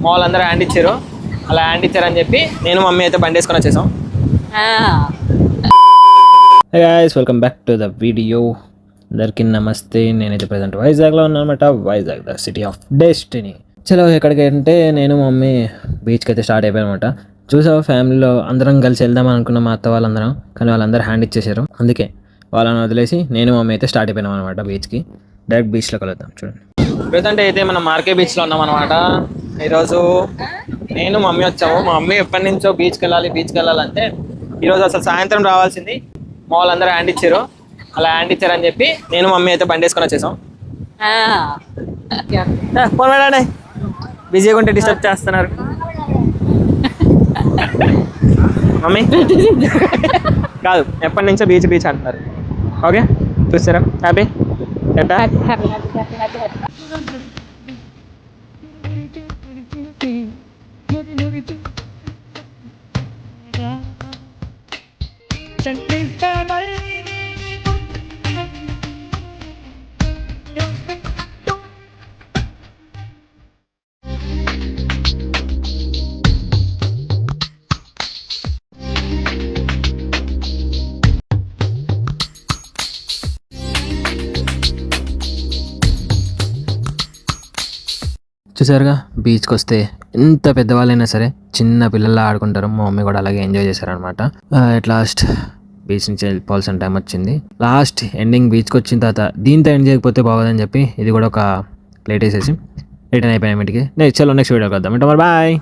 మా వాళ్ళందరూ హ్యాండ్ ఇచ్చారు. అలా హ్యాండ్ ఇచ్చారని చెప్పి నేను మమ్మీ అయితే బండి వేసుకొని వచ్చేసాం. Hey guys, welcome back to the video. అందరికీ నమస్తే. నేనైతే ప్రజెంట్ వైజాగ్లో ఉన్నాను అనమాట. Vizag the city of destiny. చలో ఎక్కడికి అంటే నేను మమ్మీ బీచ్కి అయితే స్టార్ట్ అయిపోయాను అనమాట. చూసావు, ఫ్యామిలీలో అందరం కలిసి వెళ్దాం అనుకున్నాం మా అత్త వాళ్ళందరం, కానీ వాళ్ళందరూ హ్యాండ్ ఇచ్చేసారు. అందుకే వాళ్ళని వదిలేసి నేను మమ్మీ అయితే స్టార్ట్ అయిపోయినాం అనమాట బీచ్కి. డైరెక్ట్ బీచ్లో కలుద్దాం. చూడండి, ప్రజెంట్ అయితే మనం మార్కే బీచ్లో ఉన్నాం అనమాట. ఈరోజు నేను మమ్మీ వచ్చాము. మా మమ్మీ ఎప్పటి నుంచో బీచ్కి వెళ్ళాలంటే ఈరోజు అసలు సాయంత్రం రావాల్సింది. మా వాళ్ళందరూ హ్యాండ్ ఇచ్చారు. అలా హ్యాండ్ ఇచ్చారని చెప్పి నేను మమ్మీ అయితే బండి వేసుకొని వచ్చేసాం. పోరాడే, బిజీగా ఉంటే డిస్టర్బ్ చేస్తున్నారు మమ్మీ. కాదు, ఎప్పటి నుంచో బీచ్ అంటున్నారు. ఓకే, చూసారా? హ్యాపీ ఎట్టా? చూసారుగా, బీచ్కి వస్తే ఎంత పెద్దవాళ్ళైనా సరే చిన్న పిల్లల్లా ఆడుకుంటారు. మా మమ్మీ కూడా అలాగే ఎంజాయ్ చేశారనమాట. ఎట్ లాస్ట్ బీచ్ నుంచి వెళ్ళిపోవాల్సిన టైం వచ్చింది. లాస్ట్ ఎండింగ్ బీచ్కి వచ్చిన తర్వాత దీంతో ఎండ్ చేయకపోతే బాగోదని చెప్పి ఇది కూడా ఒక ప్లేట్ వేసేసి రిటర్న్ అయిపోయాం ఇంటికి. నెక్స్ట్ వీడియోకి వద్దాం. బాయ్.